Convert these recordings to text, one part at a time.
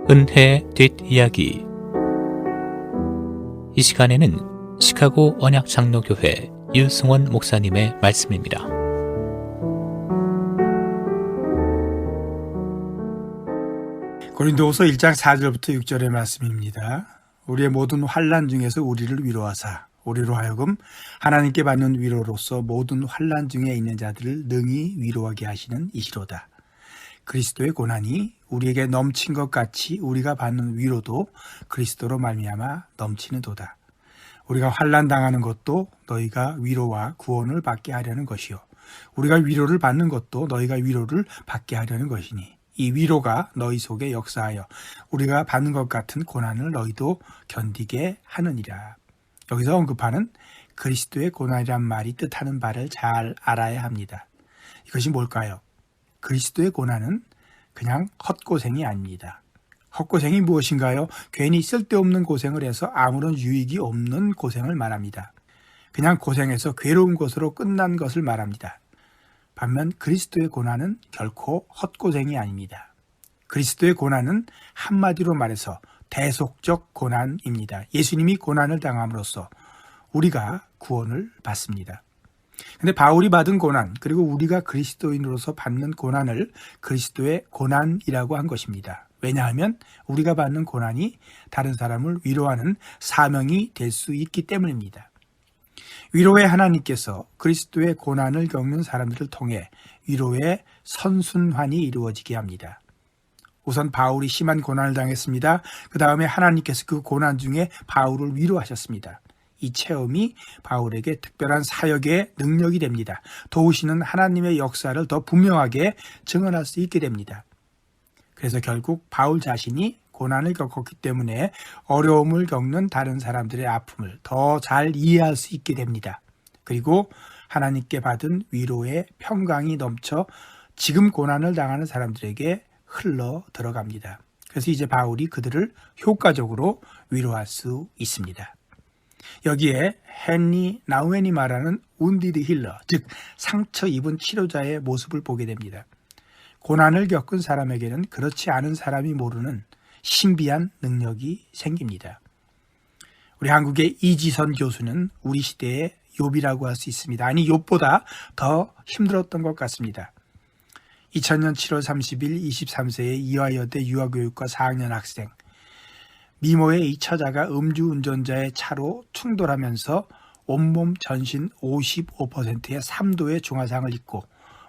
은혜의 뒷이야기. 이 시간에는 시카고 언약장로교회 유승원 목사님의 말씀입니다. 고린도후서 1장 4절부터 6절의 말씀입니다. 우리의 모든 환난 중에서 우리를 위로하사 우리로 하여금 하나님께 받는 위로로서 모든 환난 중에 있는 자들을 능히 위로하게 하시는 이시로다. 그리스도의 고난이 우리에게 넘친 것 같이 우리가 받는 위로도 그리스도로 말미암아 넘치는도다. 우리가 환난 당하는 것도 너희가 위로와 구원을 받게 하려는 것이요, 우리가 위로를 받는 것도 너희가 위로를 받게 하려는 것이니 이 위로가 너희 속에 역사하여 우리가 받는 것 같은 고난을 너희도 견디게 하느니라. 여기서 언급하는 그리스도의 고난이란 말이 뜻하는 바를 잘 알아야 합니다. 이것이 뭘까요? 그리스도의 고난은 그냥 헛고생이 아닙니다. 헛고생이 무엇인가요? 괜히 쓸데없는 고생을 해서 아무런 유익이 없는 고생을 말합니다. 그냥 고생해서 괴로운 것으로 끝난 것을 말합니다. 반면 그리스도의 고난은 결코 헛고생이 아닙니다. 그리스도의 고난은 한마디로 말해서 대속적 고난입니다. 예수님이 고난을 당함으로써 우리가 구원을 받습니다. 근데 바울이 받은 고난, 그리고 우리가 그리스도인으로서 받는 고난을 그리스도의 고난이라고 한 것입니다. 왜냐하면 우리가 받는 고난이 다른 사람을 위로하는 사명이 될 수 있기 때문입니다. 위로의 하나님께서 그리스도의 고난을 겪는 사람들을 통해 위로의 선순환이 이루어지게 합니다. 우선 바울이 심한 고난을 당했습니다. 그 다음에 하나님께서 그 고난 중에 바울을 위로하셨습니다. 이 체험이 바울에게 특별한 사역의 능력이 됩니다. 도우시는 하나님의 역사를 더 분명하게 증언할 수 있게 됩니다. 그래서 결국 바울 자신이 고난을 겪었기 때문에 어려움을 겪는 다른 사람들의 아픔을 더 잘 이해할 수 있게 됩니다. 그리고 하나님께 받은 위로의 평강이 넘쳐 지금 고난을 당하는 사람들에게 흘러 들어갑니다. 그래서 이제 바울이 그들을 효과적으로 위로할 수 있습니다. 여기에 헨리 나우엔이 말하는 wounded healer, 즉 상처 입은 치료자의 모습을 보게 됩니다. 고난을 겪은 사람에게는 그렇지 않은 사람이 모르는 신비한 능력이 생깁니다. 우리 한국의 이지선 교수는 우리 시대의 욥이라고 할 수 있습니다. 아니, 욥보다 더 힘들었던 것 같습니다. 2000년 7월 30일 23세의 이화여대 유아교육과 4학년 학생, 미모의 이 처자가 음주운전자의 차로 충돌하면서 온몸 전신 55%의 3도의 중화상을 입고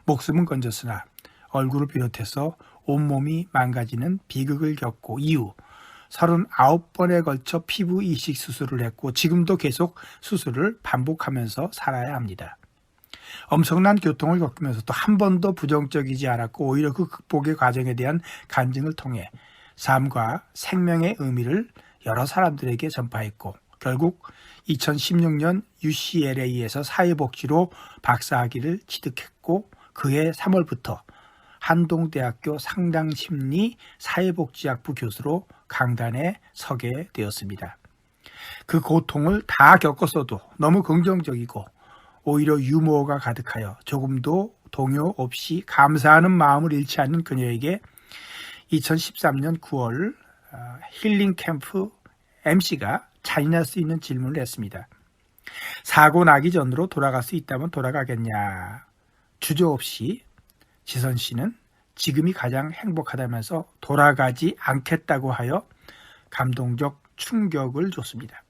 목숨은 건졌으나 얼굴을 비롯해서 온몸이 망가지는 비극을 겪고 이후 39번에 걸쳐 피부 이식 수술을 했고 지금도 계속 수술을 반복하면서 살아야 합니다. 엄청난 고통을 겪으면서 또 한 번도 부정적이지 않았고 오히려 그 극복의 과정에 대한 간증을 통해 삶과 생명의 의미를 여러 사람들에게 전파했고 결국 2016년 UCLA에서 사회복지로 박사학위를 취득했고 그해 3월부터 한동대학교 상당심리 사회복지학부 교수로 강단에 서게 되었습니다. 그 고통을 다 겪었어도 너무 긍정적이고 오히려 유머가 가득하여 조금도 동요 없이 감사하는 마음을 잃지 않는 그녀에게 2013년 9월 힐링 캠프 MC가 잔인할 수 있는 질문을 했습니다. 사고 나기 전으로 돌아갈 수 있다면 돌아가겠냐? 주저없이 지선 씨는 지금이 가장 행복하다면서 돌아가지 않겠다고 하여 감동적 충격을 줬습니다.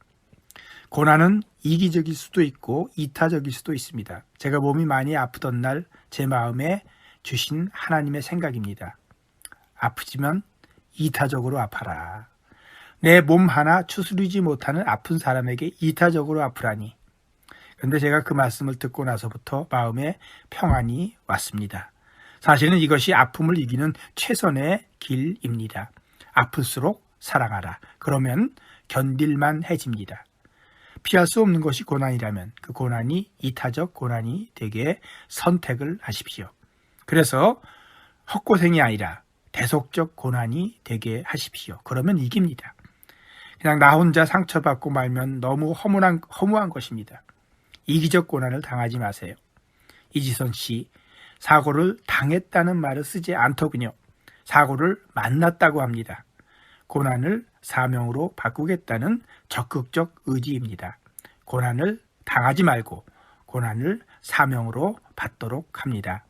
고난은 이기적일 수도 있고 이타적일 수도 있습니다. 제가 몸이 많이 아프던 날 제 마음에 주신 하나님의 생각입니다. 아프지만 이타적으로 아파라. 내 몸 하나 추스리지 못하는 아픈 사람에게 이타적으로 아프라니. 그런데 제가 그 말씀을 듣고 나서부터 마음에 평안이 왔습니다. 사실은 이것이 아픔을 이기는 최선의 길입니다. 아플수록 사랑하라. 그러면 견딜만 해집니다. 피할 수 없는 것이 고난이라면 그 고난이 이타적 고난이 되게 선택을 하십시오. 그래서 헛고생이 아니라 대속적 고난이 되게 하십시오. 그러면 이깁니다. 그냥 나 혼자 상처받고 말면 너무 허무한 것입니다. 이기적 고난을 당하지 마세요. 이지선 씨, 사고를 당했다는 말을 쓰지 않더군요. 사고를 만났다고 합니다. 고난을 사명으로 바꾸겠다는 적극적 의지입니다. 고난을 당하지 말고 고난을 사명으로 받도록 합니다.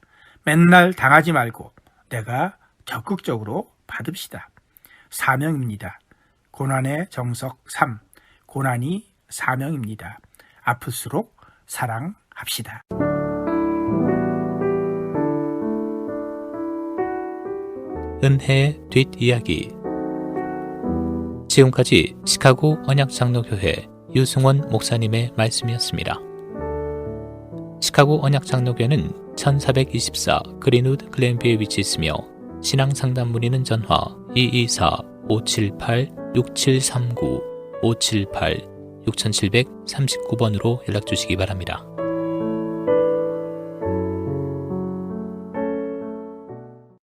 맨날 당하지 말고 내가 적극적으로 받읍시다. 사명입니다. 고난의 정석 3. 고난이 사명입니다. 아플수록 사랑합시다. 은혜의 뒷이야기. 지금까지 시카고 언약장로교회 유승원 목사님의 말씀이었습니다. 시카고 언약장로교회는 1424 그린우드 글렌비에 위치했으며 신앙상담 문의는 전화 224-578-6739 578-6739번으로 연락주시기 바랍니다.